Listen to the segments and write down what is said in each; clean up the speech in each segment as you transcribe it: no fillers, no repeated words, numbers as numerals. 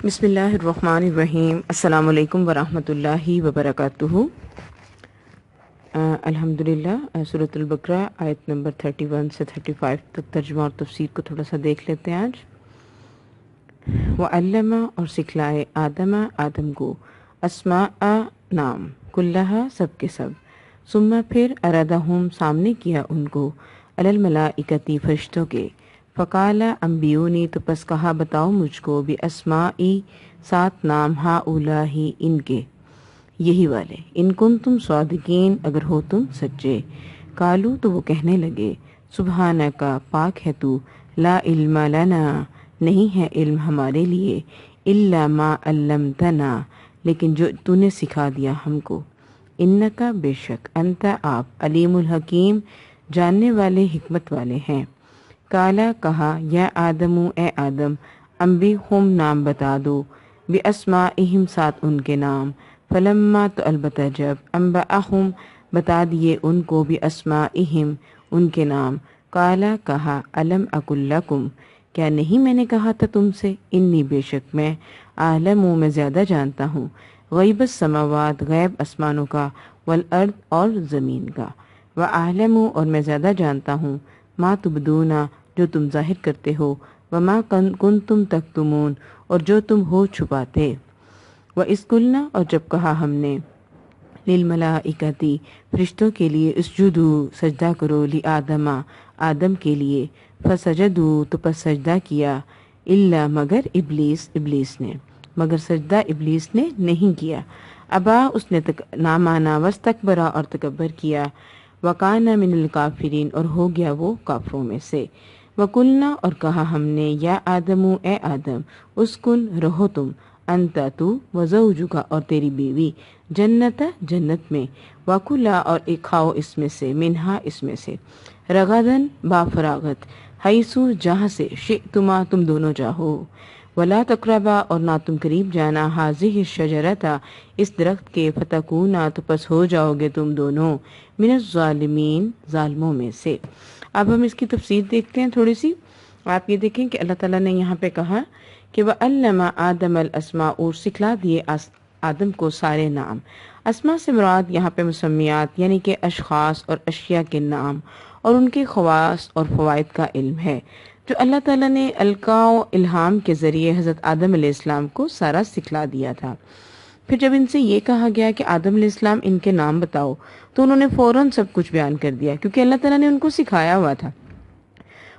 بسم اللہ الرحمن الرحیم۔ السلام علیکم ورحمۃ اللہ وبرکاتہ۔ الحمدللہ سورۃ البقرہ آیت نمبر 31 سے 35 تک ترجمہ اور تفسیر کو تھوڑا سا دیکھ لیتے ہیں آج۔ وعلم اور سکھلائے آدم کو اسماء نام کلہا سب کے سب، ثم پھر ارادہم سامنے کیا ان کو علی الملائکتی فرشتوں کے، فقال انبیونی تو پس کہا بتاؤ مجھ کو باسمائی سات نام ہؤلاء ان کے، یہی والے، ان کنتم صادقین اگر ہو تم سچے۔ قالو تو وہ کہنے لگے سبحانک پاک ہے تو، لا علم لنا نہیں ہے علم ہمارے لیے، الا ما علمتنا لیکن جو تو نے سکھا دیا ہم کو، انکا بے شک انت آپ علیم الحکیم جاننے والے حکمت والے ہیں۔ کالا کہا یا آدم اے آدم انبی ہم نام بتا دو باسمائہم ساتھ ان کے نام، فلما تو البتہ جب انبأہم بتا دیے ان کو باسمائہم ان کے نام، کالا کہا الم اقل لکم کیا نہیں میں نے کہا تھا تم سے، انی بے شک میں اعلم میں زیادہ جانتا ہوں، غیب السماوات غیب آسمانوں کا، والارض اور زمین کا، واعلم اور میں زیادہ جانتا ہوں ما تبدون جو تم ظاہر کرتے ہو، وما کنتم تکتمون اور جو تم ہو چھپاتے۔ وَإِذْ قُلْنَا اور جب کہا ہم نے، للملائکتی فرشتوں کے لیے، اسجدوا سجدہ کرو، لآدم آدم کے لیے، فسجدوا تو پس سجدہ کیا، الا مگر ابلیس نے، مگر سجدہ ابلیس نے نہیں کیا، ابا اس نے نہ مانا، واستکبر اور تکبر کیا، وکان من الکافرین اور ہو گیا وہ کافروں میں سے۔ وقلنا اور کہا ہم نے یا آدم اے آدم اسکن رہو تم، انت تو، وزوجکا اور تیری بیوی، جنت میں، وکلا اور کھاؤ اس میں سے، منہا اس میں سے، رغدن با فراغت، حیثو جہاں سے، شئتما تم دونوں چاہو، ولا تقربا اور نہ تم قریب جانا، حاضہ الشجرۃ اس درخت کے، فتکونا تو پس ہو جاؤ گے تم دونوں، من الظالمین ظالموں میں سے۔ اب ہم اس کی تفسیر دیکھتے ہیں تھوڑی سی۔ آپ یہ دیکھیں کہ اللہ تعالیٰ نے یہاں پہ کہا کہ وَعَلَّمَ آدَمَ الْأَسْمَاءَ اور سکھلا دیے آدم کو سارے نام۔ اسماء سے مراد یہاں پہ مسمیات یعنی کہ اشخاص اور اشیاء کے نام اور ان کے خواص اور فوائد کا علم ہے، جو اللہ تعالیٰ نے القاء و الہام کے ذریعے حضرت آدم علیہ السلام کو سارا سکھلا دیا تھا۔ پھر جب ان سے یہ کہا گیا کہ آدم علیہ السلام ان کے نام بتاؤ تو انہوں نے فوراً سب کچھ بیان کر دیا، کیونکہ اللہ تعالیٰ نے ان کو سکھایا ہوا تھا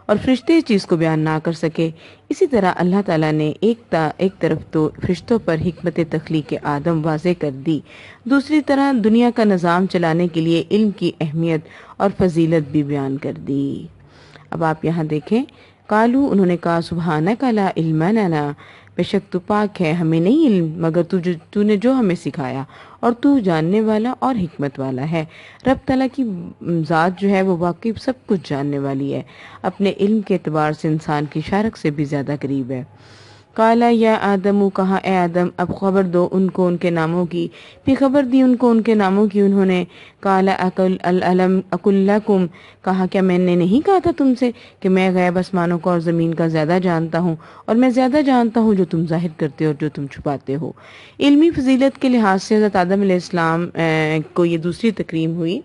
اور فرشتے اس چیز کو بیان نہ کر سکے۔ اسی طرح اللہ تعالیٰ نے ایک طرف تو فرشتوں پر حکمت تخلیق آدم واضح کر دی، دوسری طرح دنیا کا نظام چلانے کے لیے علم کی اہمیت اور فضیلت بھی بیان کر دی۔ اب آپ یہاں دیکھیں، قالو انہوں نے کہا سبحانک لا علم لنا بے شک تو پاک ہے ہمیں نہیں علم مگر تو نے جو ہمیں سکھایا، اور تو جاننے والا اور حکمت والا ہے۔ رب تعالیٰ کی ذات جو ہے وہ واقعی سب کچھ جاننے والی ہے، اپنے علم کے اعتبار سے انسان کی شارک سے بھی زیادہ قریب ہے۔ قالا یا آدم کہا اے آدم اب خبر دو ان کو ان کے ناموں کی، پھر خبر دی ان کو ان کے ناموں کی انہوں نے۔ قالا الم اقل لکم کہا کیا میں نے نہیں کہا تھا تم سے کہ میں غیب آسمانوں کا اور زمین کا زیادہ جانتا ہوں، اور میں زیادہ جانتا ہوں جو تم ظاہر کرتے ہو اور جو تم چھپاتے ہو۔ علمی فضیلت کے لحاظ سے حضرت آدم علیہ السلام کو یہ دوسری تکریم ہوئی۔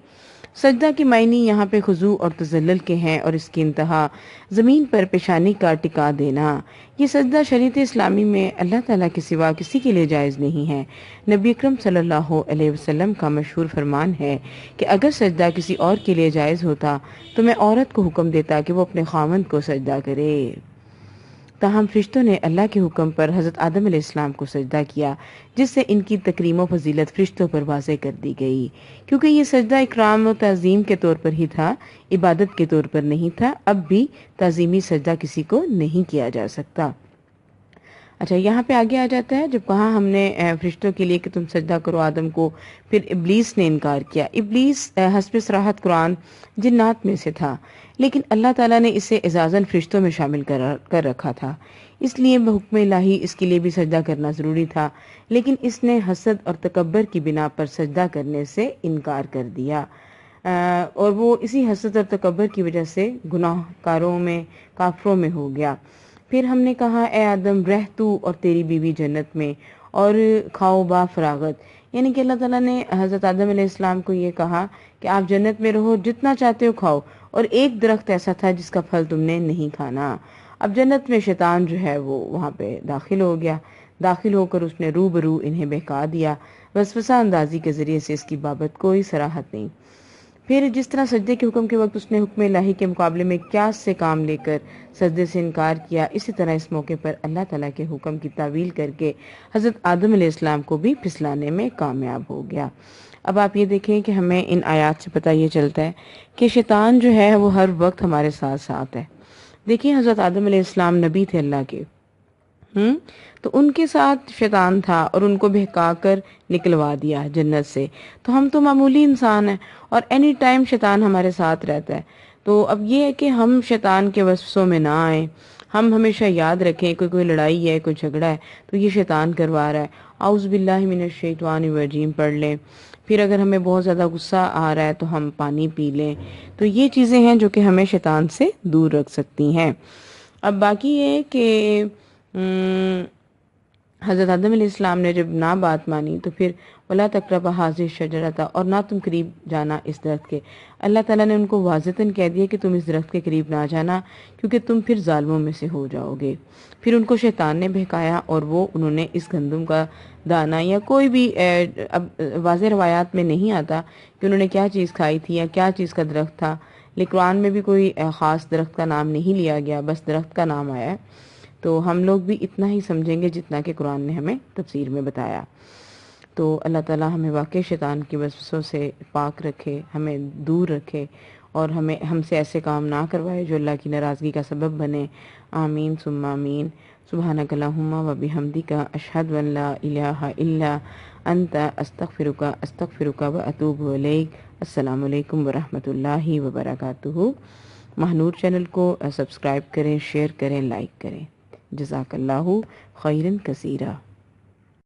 سجدہ کے معنی یہاں پہ خضوع اور تذلل کے ہیں، اور اس کی انتہا زمین پر پیشانی کا ٹکا دینا۔ یہ سجدہ شریعت اسلامی میں اللہ تعالیٰ کے سوا کسی کے لیے جائز نہیں ہے۔ نبی اکرم صلی اللہ علیہ وسلم کا مشہور فرمان ہے کہ اگر سجدہ کسی اور کے لیے جائز ہوتا تو میں عورت کو حکم دیتا کہ وہ اپنے خاوند کو سجدہ کرے، تاہم فرشتوں نے اللہ کے حکم پر حضرت آدم علیہ السلام کو سجدہ کیا، جس سے ان کی تکریم و فضیلت فرشتوں پر واضح کر دی گئی، کیونکہ یہ سجدہ اکرام و تعظیم کے طور پر ہی تھا، عبادت کے طور پر نہیں تھا۔ اب بھی تعظیمی سجدہ کسی کو نہیں کیا جا سکتا۔ اچھا یہاں پہ آگے آ جاتا ہے، جب کہا ہم نے فرشتوں کے لیے کہ تم سجدہ کرو آدم کو، پھر ابلیس نے انکار کیا۔ ابلیس حسب صراحت قرآن جنات میں سے تھا، لیکن اللہ تعالیٰ نے اسے اعزازاً فرشتوں میں شامل کر رکھا تھا، اس لیے بحکم الہی اس کے لیے بھی سجدہ کرنا ضروری تھا، لیکن اس نے حسد اور تکبر کی بنا پر سجدہ کرنے سے انکار کر دیا، اور وہ اسی حسد اور تکبر کی وجہ سے گناہ کاروں میں، کافروں میں ہو گیا۔ پھر ہم نے کہا اے آدم رہ تو اور تیری بیوی جنت میں اور کھاؤ با فراغت، یعنی کہ اللہ تعالیٰ نے حضرت آدم علیہ السلام کو یہ کہا کہ آپ جنت میں رہو، جتنا چاہتے ہو کھاؤ، اور ایک درخت ایسا تھا جس کا پھل تم نے نہیں کھانا۔ اب جنت میں شیطان جو ہے وہ وہاں پہ داخل ہو گیا، داخل ہو کر اس نے روبرو انہیں بہکا دیا، وسوسہ اندازی کے ذریعے سے اس کی بابت کوئی صراحت نہیں۔ پھر جس طرح سجدے کے حکم کے وقت اس نے حکم الہی کے مقابلے میں قیاس سے کام لے کر سجدے سے انکار کیا، اسی طرح اس موقع پر اللہ تعالیٰ کے حکم کی تعویل کر کے حضرت آدم علیہ السلام کو بھی پھسلانے میں کامیاب ہو گیا۔ اب آپ یہ دیکھیں کہ ہمیں ان آیات سے پتہ یہ چلتا ہے کہ شیطان جو ہے وہ ہر وقت ہمارے ساتھ ساتھ ہے۔ دیکھیں حضرت آدم علیہ السلام نبی تھے اللہ کے، تو ان کے ساتھ شیطان تھا اور ان کو بہکا کر نکلوا دیا جنت سے۔ تو ہم تو معمولی انسان ہیں اور اینی ٹائم شیطان ہمارے ساتھ رہتا ہے۔ تو اب یہ ہے کہ ہم شیطان کے وسوسوں میں نہ آئیں، ہم ہمیشہ یاد رکھیں کوئی لڑائی ہے، کوئی جھگڑا ہے تو یہ شیطان کروا رہا ہے، اعوذ باللہ من الشیطان الرجیم پڑھ لیں۔ پھر اگر ہمیں بہت زیادہ غصہ آ رہا ہے تو ہم پانی پی لیں۔ تو یہ چیزیں ہیں جو کہ ہمیں شیطان سے دور رکھ سکتی ہیں۔ اب باقی یہ ہے کہ حضرت آدم علیہ السلام نے جب نہ بات مانی تو پھر وَلَا تَقْرَبَا هَٰذِهِ الشَّجَرَةَ، اور نہ تم قریب جانا اس درخت کے۔ اللہ تعالیٰ نے ان کو واضحاً کہہ دیا کہ تم اس درخت کے قریب نہ جانا کیونکہ تم پھر ظالموں میں سے ہو جاؤ گے۔ پھر ان کو شیطان نے بہکایا اور انہوں نے اس گندم کا دانہ یا کوئی بھی اب واضح روایات میں نہیں آتا کہ انہوں نے کیا چیز کھائی تھی یا کیا چیز کا درخت تھا، لیکن قرآن میں بھی کوئی خاص درخت کا نام نہیں لیا گیا، بس درخت کا نام آیا ہے۔ تو ہم لوگ بھی اتنا ہی سمجھیں گے جتنا کہ قرآن نے ہمیں تفسیر میں بتایا۔ تو اللہ تعالیٰ ہمیں واقعی شیطان کی وسوسوں سے پاک رکھے، ہمیں دور رکھے اور ہم سے ایسے کام نہ کروائے جو اللہ کی ناراضگی کا سبب بنے۔ آمین ثم آمین۔ سبحانک اللہم و بحمدک، اشہد ان لا الہ الا انت، استغفرک و اتوب الیک۔ السلام علیکم ورحمۃ اللہ وبرکاتہ۔ مہنور چینل کو سبسکرائب کریں، شیئر کریں، لائک کریں۔ جزاک اللہ خیرن کثیرہ۔